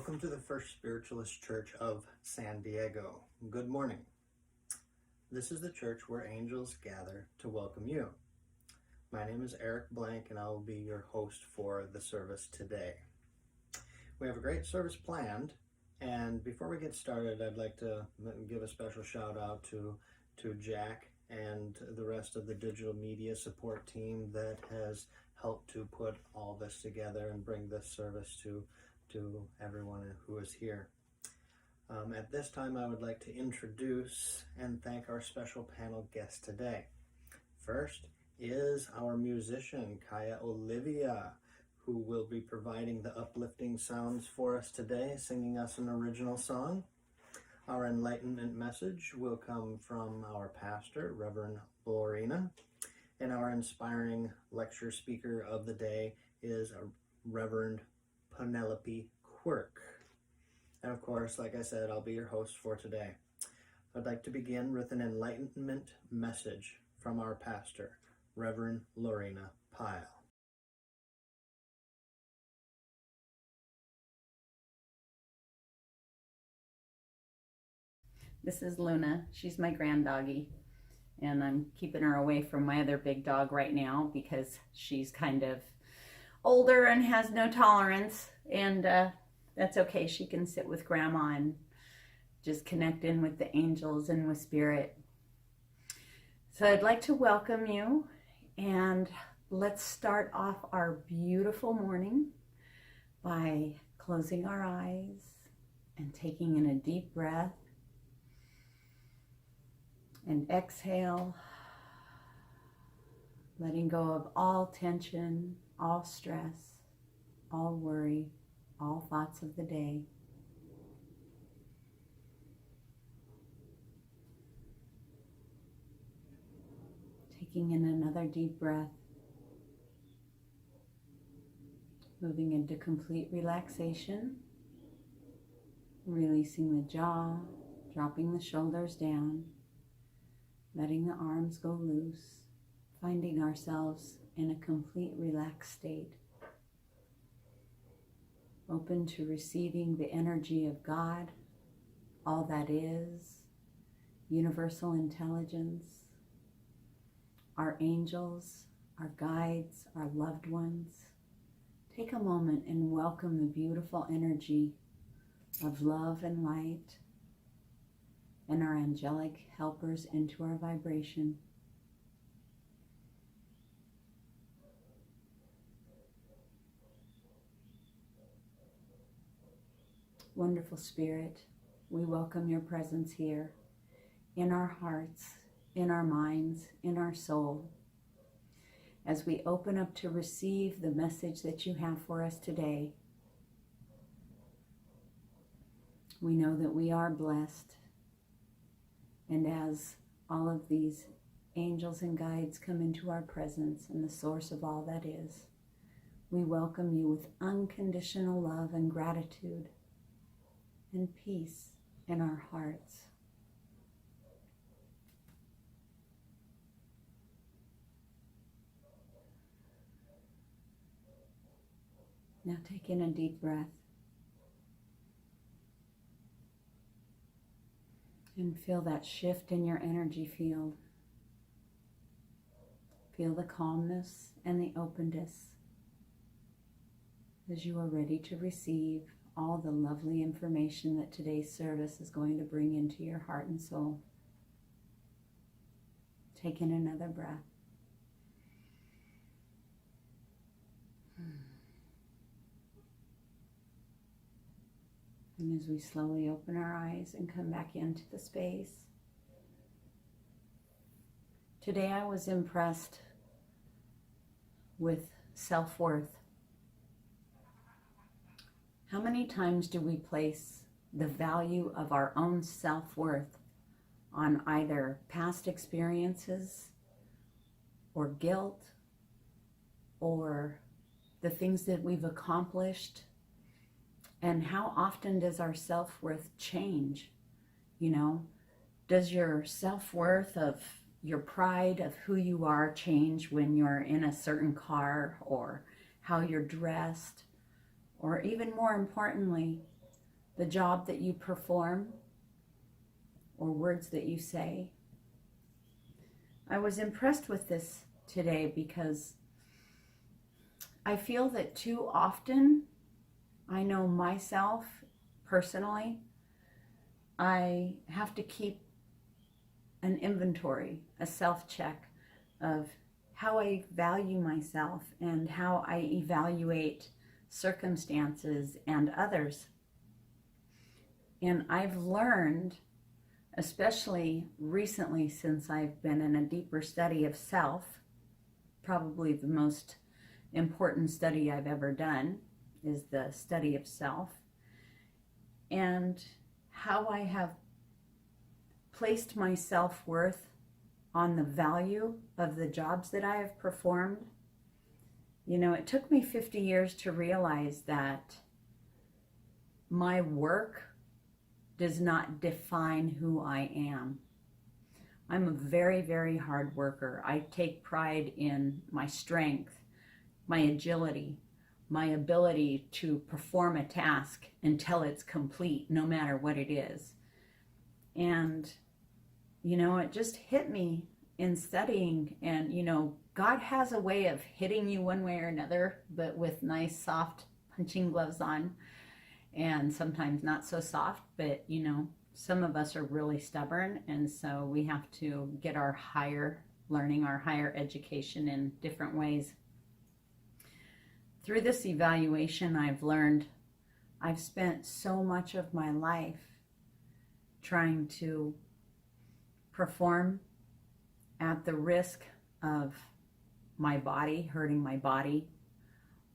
Welcome to the First Spiritualist Church of San Diego. Good morning. This is the church where angels gather to welcome you. My name is Eric Blank and I will be your host for the service today. We have a great service planned, and before we get started, I'd like to give a special shout out to Jack and the rest of the digital media support team that has helped to put all this together and bring this service to everyone who is here. At this time, I would like to introduce and thank our special panel guest today. First is our musician, Kaya Olivia, who will be providing the uplifting sounds for us today, singing us an original song. Our Enlightenment message will come from our pastor, Reverend Lorina, and our inspiring lecture speaker of the day is Reverend Penny Quirk. And of course, like I said, I'll be your host for today. I'd like to begin with an Enlightenment message from our pastor, Reverend Lorina Pyle. This is Luna. She's my grand doggy, and I'm keeping her away from my other big dog right now because she's kind of older and has no tolerance, and that's okay. She can sit with grandma and just connect in with the angels and with spirit. So I'd like to welcome you, and let's start off our beautiful morning by closing our eyes and taking in a deep breath and exhale, letting go of all tension, all stress, all worry, all thoughts of the day. Taking in another deep breath, moving into complete relaxation, releasing the jaw, dropping the shoulders down, letting the arms go loose, finding ourselves in a complete relaxed state, open to receiving the energy of God, all that is, universal intelligence, our angels, our guides, our loved ones. Take a moment and welcome the beautiful energy of love and light and our angelic helpers into our vibration. Wonderful Spirit, we welcome your presence here in our hearts, in our minds, in our soul, as we open up to receive the message that you have for us today. We know that we are blessed, and as all of these angels and guides come into our presence and the source of all that is, we welcome you with unconditional love and gratitude and peace in our hearts. Now take in a deep breath and feel that shift in your energy field. Feel the calmness and the openness as you are ready to receive all the lovely information that today's service is going to bring into your heart and soul. Take in another breath. And as we slowly open our eyes and come back into the space, today I was impressed with self-worth. How many times do we place the value of our own self-worth on either past experiences or guilt or the things that we've accomplished? And how often does our self-worth change? You know, does your self-worth of your pride of who you are change when you're in a certain car, or how you're dressed, or even more importantly, the job that you perform, or words that you say. I was impressed with this today because I feel that too often, I know myself personally, I have to keep an inventory, a self-check of how I value myself and how I evaluate circumstances and others. And I've learned, especially recently since I've been in a deeper study of self, probably the most important study I've ever done is the study of self, and how I have placed my self-worth on the value of the jobs that I have performed. You know, it took me 50 years to realize that my work does not define who I am. I'm a very, very hard worker. I take pride in my strength, my agility, my ability to perform a task until it's complete, no matter what it is. And, you know, it just hit me in studying, and, you know, God has a way of hitting you one way or another, but with nice, soft punching gloves on, and sometimes not so soft, but, you know, some of us are really stubborn, and so we have to get our higher learning, our higher education in different ways. Through this evaluation, I've learned I've spent so much of my life trying to perform at the risk of my body, hurting my body,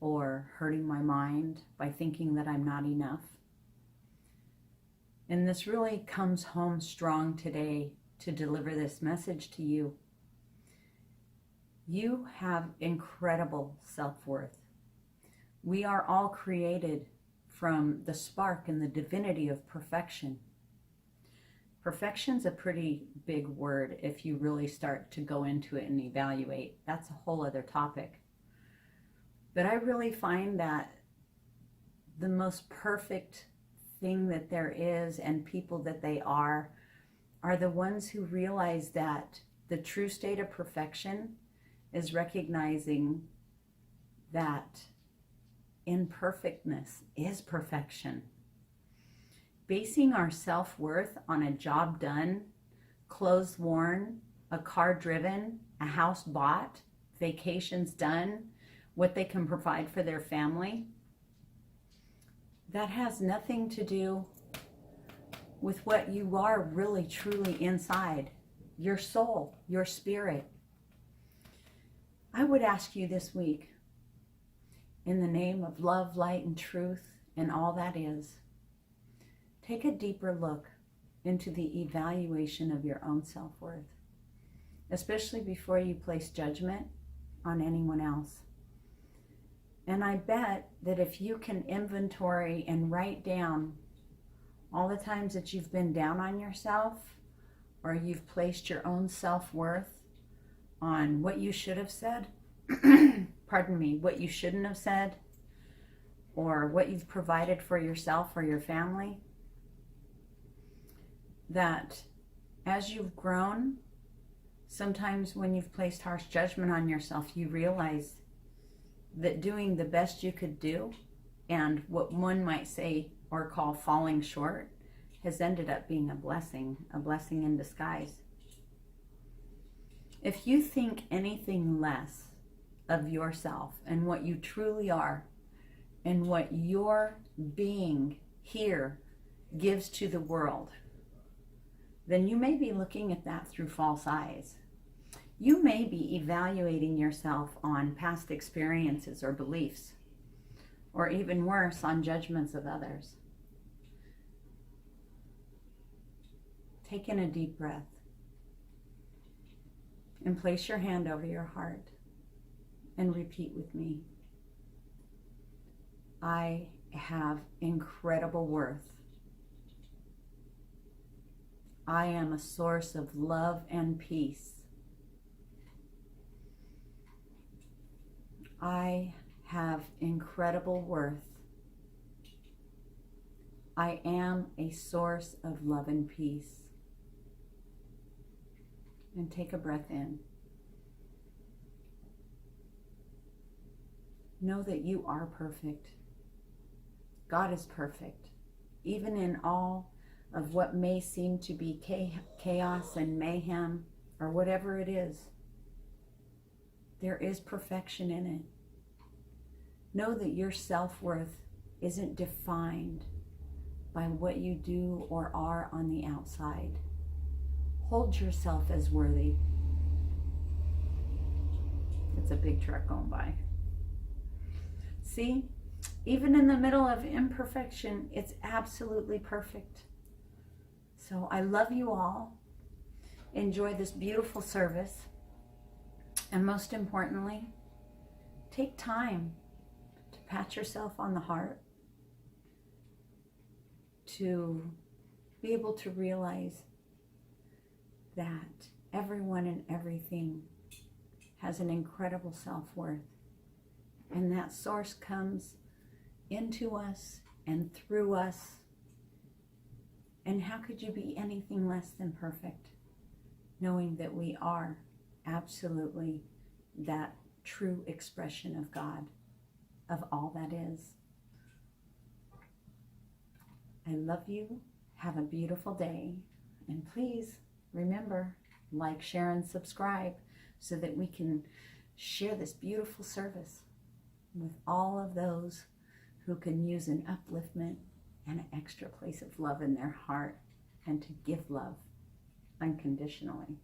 or hurting my mind by thinking that I'm not enough. And this really comes home strong today to deliver this message to you. You have incredible self-worth. We are all created from the spark and the divinity of perfection. Perfection's a pretty big word if you really start to go into it and evaluate. That's a whole other topic. But I really find that the most perfect thing that there is, and people that they are the ones who realize that the true state of perfection is recognizing that imperfectness is perfection. Basing our self-worth on a job done, clothes worn, a car driven, a house bought, vacations done, what they can provide for their family, that has nothing to do with what you are really truly inside, your soul, your spirit. I would ask you this week, in the name of love, light, and truth, and all that is, take a deeper look into the evaluation of your own self-worth, especially before you place judgment on anyone else. And I bet that if you can inventory and write down all the times that you've been down on yourself, or you've placed your own self-worth on what you should have said, pardon me, what you shouldn't have said, or what you've provided for yourself or your family, that as you've grown, sometimes when you've placed harsh judgment on yourself, you realize that doing the best you could do, and what one might say or call falling short, has ended up being a blessing in disguise. If you think anything less of yourself and what you truly are, and what your being here gives to the world, then you may be looking at that through false eyes. You may be evaluating yourself on past experiences or beliefs, or even worse, on judgments of others. Take in a deep breath and place your hand over your heart and repeat with me. I have incredible worth. I am a source of love and peace. I have incredible worth. I am a source of love and peace. And take a breath in. Know that you are perfect. God is perfect. Even in all of what may seem to be chaos and mayhem, or whatever it is, there is perfection in it. Know that your self-worth isn't defined by what you do or are on the outside. Hold yourself as worthy. It's a big truck going by. See, even in the middle of imperfection, it's absolutely perfect. So I love you all. Enjoy this beautiful service. And most importantly, take time to pat yourself on the heart, to be able to realize that everyone and everything has an incredible self-worth. And that source comes into us and through us. And how could you be anything less than perfect, knowing that we are absolutely that true expression of God, of all that is. I love you. Have a beautiful day. And please remember, like, share, and subscribe so that we can share this beautiful service with all of those who can use an upliftment and an extra place of love in their heart and to give love unconditionally.